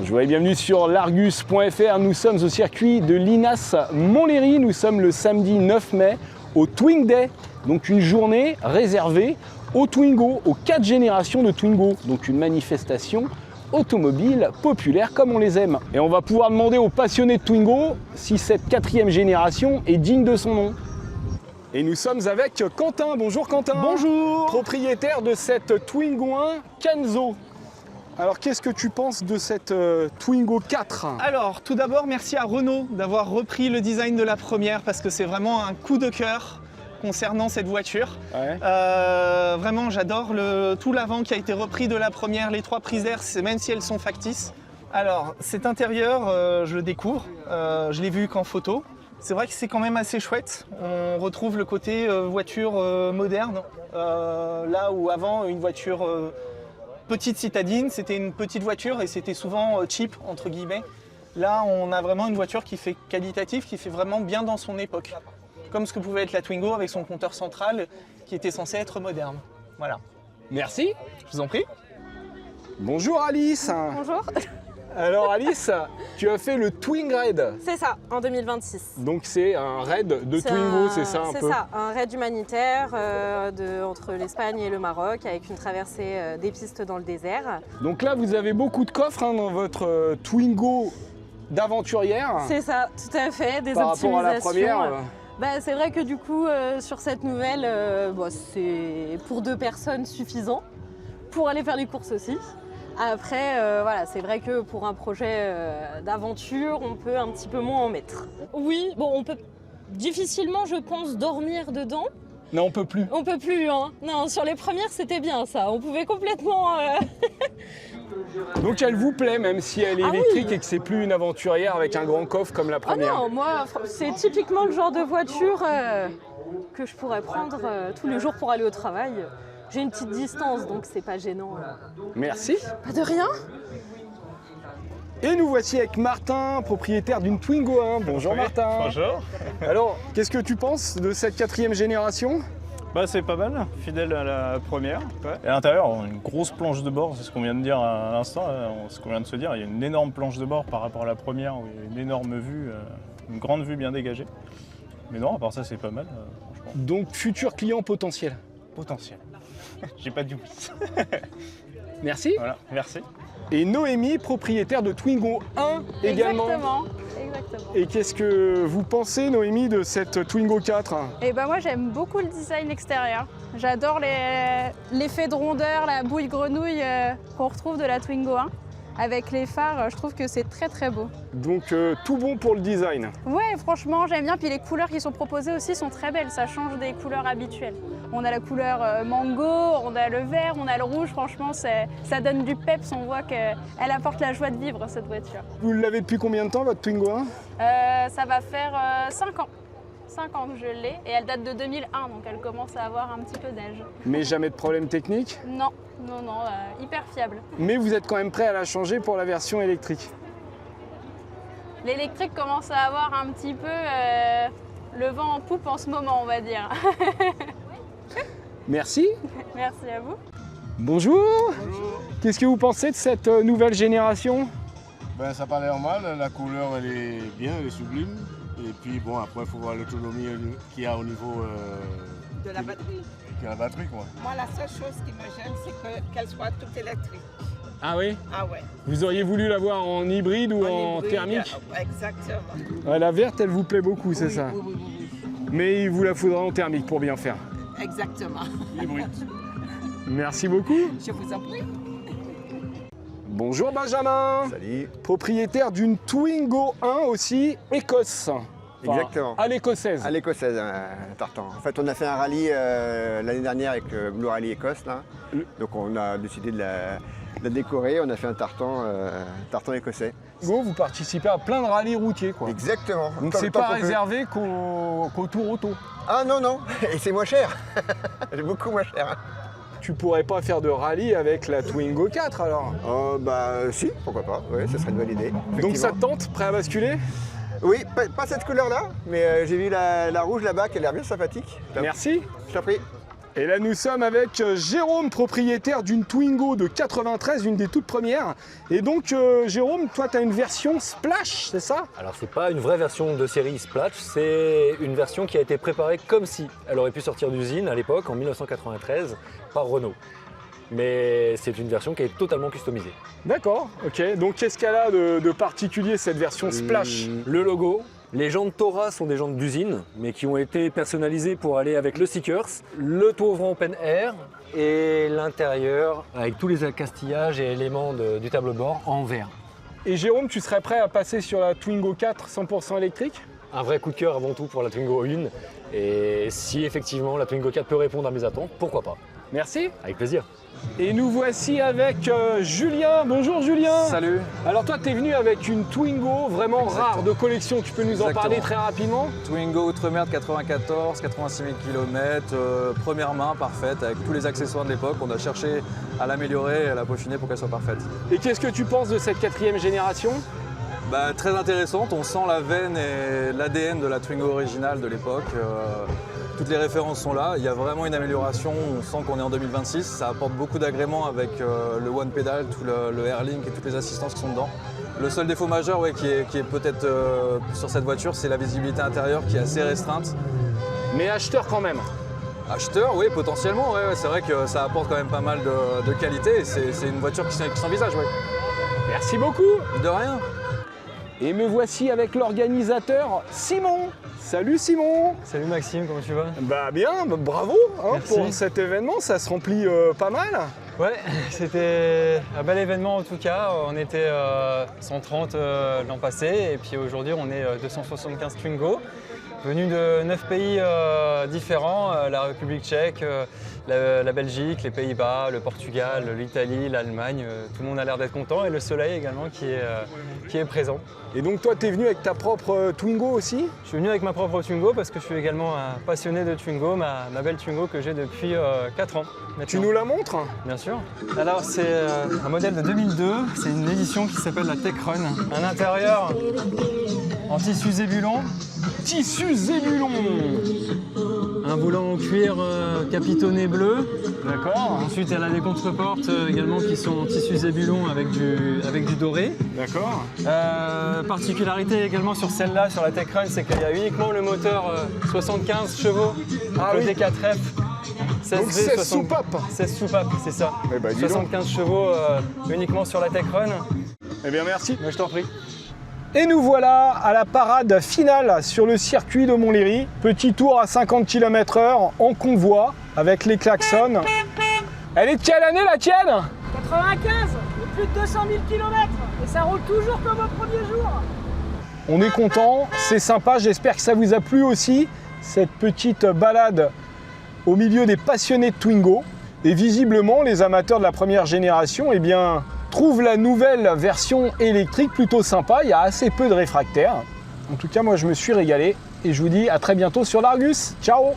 Bonjour et bienvenue sur l'Argus.fr. Nous sommes au circuit de l'INAS Montlhéry. Nous sommes le samedi 9 mai au Twing Day, donc une journée réservée aux Twingo, aux 4 générations de Twingo, donc une manifestation automobile populaire comme on les aime. Et on va pouvoir demander aux passionnés de Twingo si cette 4e génération est digne de son nom. Et nous sommes avec Quentin. Bonjour Quentin. Bonjour. Propriétaire de cette Twingo 1 Canzo. Alors qu'est-ce que tu penses de cette Twingo 4? Alors tout d'abord merci à Renault d'avoir repris le design de la première parce que c'est vraiment un coup de cœur concernant cette voiture. Ouais. Vraiment j'adore tout l'avant qui a été repris de la première, les 3 prises d'air, même si elles sont factices. Alors cet intérieur je le découvre, je l'ai vu qu'en photo. C'est vrai que c'est quand même assez chouette, on retrouve le côté voiture moderne, là où avant une voiture petite citadine, c'était une petite voiture et c'était souvent cheap entre guillemets. Là on a vraiment une voiture qui fait qualitatif, qui fait vraiment bien dans son époque. Comme ce que pouvait être la Twingo avec son compteur central qui était censé être moderne. Voilà. Merci. Je vous en prie. Bonjour Alice. Bonjour. Alors Alice, tu as fait le Twing Raid. C'est ça, en 2026. Donc c'est un raid de Twingo, c'est ça un peu? C'est ça, un raid humanitaire entre l'Espagne et le Maroc avec une traversée des pistes dans le désert. Donc là vous avez beaucoup de coffres dans votre Twingo d'aventurière. C'est ça, tout à fait, des par optimisations. rapport à la première. C'est vrai que du coup, sur cette nouvelle, c'est pour 2 personnes suffisant pour aller faire les courses aussi. Après, voilà, c'est vrai que pour un projet d'aventure, on peut un petit peu moins en mettre. Oui, bon, on peut difficilement, je pense, dormir dedans. Non, on peut plus. On peut plus, hein. Non, sur les premières, c'était bien ça. On pouvait complètement... Donc elle vous plaît, même si elle est électrique et que c'est plus une aventurière avec un grand coffre comme la première? Ah non, moi, c'est typiquement le genre de voiture que je pourrais prendre tous les jours pour aller au travail. J'ai une petite distance, donc c'est pas gênant. Merci. Pas de rien. Et nous voici avec Martin, propriétaire d'une Twingo 1. Bonjour Oui, Martin. bonjour. Alors, qu'est-ce que tu penses de cette 4e génération? C'est pas mal, fidèle à la première. Ouais. Et à l'intérieur, on a une grosse planche de bord, c'est ce qu'on vient de dire à l'instant, ce qu'on vient de se dire. Il y a une énorme planche de bord par rapport à la première, où il y a une énorme vue, une grande vue bien dégagée. Mais non, à part ça, c'est pas mal, franchement. Donc, futur client potentiel. Potentiel. J'ai pas dit oui. Merci. Voilà, merci. Et Noémie, propriétaire de Twingo 1 également. Exactement. Et qu'est-ce que vous pensez, Noémie, de cette Twingo 4? Et moi j'aime beaucoup le design extérieur. J'adore l'effet de rondeur, la bouille grenouille qu'on retrouve de la Twingo 1. Avec les phares, je trouve que c'est très très beau. Donc tout bon pour le design. Ouais, franchement j'aime bien. Puis les couleurs qui sont proposées aussi sont très belles, ça change des couleurs habituelles. On a la couleur mango, on a le vert, on a le rouge. Franchement ça donne du peps, on voit qu'elle apporte la joie de vivre cette voiture. Vous l'avez depuis combien de temps, votre Twingo 1? Ça va faire 5 ans. 5 ans que je l'ai et elle date de 2001, donc elle commence à avoir un petit peu d'âge. Mais jamais de problème technique? Non, hyper fiable. Mais vous êtes quand même prêt à la changer pour la version électrique? L'électrique commence à avoir un petit peu le vent en poupe en ce moment, on va dire. Merci. Merci à vous. Bonjour. Qu'est-ce que vous pensez de cette nouvelle génération? Ça n'a pas l'air mal, la couleur elle est bien, elle est sublime. Et puis bon, après il faut voir l'autonomie qu'il y a au niveau de la batterie. De la batterie quoi. Moi la seule chose qui me gêne c'est qu'elle soit toute électrique. Ah oui? Ah ouais. Vous auriez voulu l'avoir en hybride ou en hybride, thermique? Exactement. Ouais, la verte elle vous plaît beaucoup, c'est Oui, ça? oui. Mais il vous la faudra en thermique pour bien faire. Exactement. Hybride. Merci beaucoup. Je vous en prie. Bonjour Benjamin. Salut. Propriétaire d'une Twingo 1 aussi, Écosse. Exactement. À l'écossaise. À l'écossaise, un tartan. En fait, on a fait un rallye l'année dernière avec le Blue Rally Écosse. Là. Donc on a décidé de la décorer. On a fait un tartan écossais. Vous participez à plein de rallyes routiers, quoi. Exactement. Donc Tant- c'est tant pas qu'on peut. réservé qu'au tour auto. Ah non. Et c'est moins cher. C'est beaucoup moins cher. Tu pourrais pas faire de rallye avec la Twingo 4 alors? Si, pourquoi pas. Oui, ça serait une bonne idée. Donc ça effectivement. te tente, prêt à basculer? Oui, pas cette couleur-là, mais j'ai vu la rouge là-bas qui a l'air bien sympathique. Merci. Je t'en prie. Et là, nous sommes avec Jérôme, propriétaire d'une Twingo de 93, une des toutes premières. Et donc, Jérôme, toi, tu as une version Splash, c'est ça? Alors, c'est pas une vraie version de série Splash, c'est une version qui a été préparée comme si elle aurait pu sortir d'usine à l'époque, en 1993, par Renault. Mais c'est une version qui est totalement customisée. D'accord, ok. Donc, qu'est-ce qu'elle a de particulier, cette version Splash? Le logo. Les jantes Tora sont des jantes d'usine, mais qui ont été personnalisées pour aller avec le stickers, le toit ouvrant open air et l'intérieur avec tous les accastillages et éléments du tableau de bord en verre. Et Jérôme, tu serais prêt à passer sur la Twingo 4 100% électrique? Un vrai coup de cœur avant tout pour la Twingo 1. Et si effectivement la Twingo 4 peut répondre à mes attentes, pourquoi pas? Merci. Avec plaisir. Et nous voici avec Julien. Bonjour Julien. Salut. Alors toi, tu es venu avec une Twingo vraiment rare de collection. Tu peux nous en parler très rapidement? Twingo Outremer de 94, 86 000 km, première main parfaite avec tous les accessoires de l'époque. On a cherché à l'améliorer et à la peaufiner pour qu'elle soit parfaite. Et qu'est-ce que tu penses de cette 4e génération? Très intéressante, on sent la veine et l'ADN de la Twingo originale de l'époque. Toutes les références sont là, il y a vraiment une amélioration, on sent qu'on est en 2026, ça apporte beaucoup d'agréments avec le One Pedal, tout le Airlink et toutes les assistances qui sont dedans. Le seul défaut majeur qui est peut-être sur cette voiture, c'est la visibilité intérieure qui est assez restreinte. Mais acheteur quand même? Acheteur, oui, potentiellement, ouais, c'est vrai que ça apporte quand même pas mal de qualité et c'est une voiture qui s'envisage. Ouais. Merci beaucoup. De rien. Et me voici avec l'organisateur Simon. Salut Simon. Salut Maxime, comment tu vas? Bah bien, bravo pour cet événement, ça se remplit pas mal. Ouais, c'était un bel événement en tout cas. On était 130 l'an passé et puis aujourd'hui on est 275 Twingo. Venus de 9 pays différents, la République tchèque, la Belgique, les Pays-Bas, le Portugal, l'Italie, l'Allemagne. Tout le monde a l'air d'être content et le soleil également qui est présent. Et donc toi, tu es venu avec ta propre Twingo aussi? Je suis venu avec ma propre Twingo parce que je suis également un passionné de Twingo, ma belle Twingo que j'ai depuis 4 ans. Maintenant. Tu nous la montres? Bien sûr. Alors c'est un modèle de 2002, c'est une édition qui s'appelle la Tech Run. Un intérieur en tissu zébulon. Tissu zébulon. Un volant en cuir capitonné bleu. D'accord. Ensuite, elle a des contreportes également qui sont en tissu zébulon avec du doré. D'accord. Particularité également sur celle-là, sur la Tech Run, c'est qu'il y a uniquement le moteur 75 chevaux, le D4F. 16 donc 16 soupapes. 16 soupapes, c'est ça. 75 chevaux uniquement sur la Tech Run. Eh bien merci. Mais je t'en prie. Et nous voilà à la parade finale sur le circuit de Montlhéry. Petit tour à 50 km/h en convoi avec les klaxons. Elle est de quelle année la tienne? 95, plus de 200 000 km et ça roule toujours comme au premier jour. On est content, c'est sympa, j'espère que ça vous a plu aussi, cette petite balade au milieu des passionnés de Twingo. Et visiblement, les amateurs de la première génération, eh bien, trouvent la nouvelle version électrique plutôt sympa. Il y a assez peu de réfractaires. En tout cas, moi, je me suis régalé et je vous dis à très bientôt sur l'Argus. Ciao!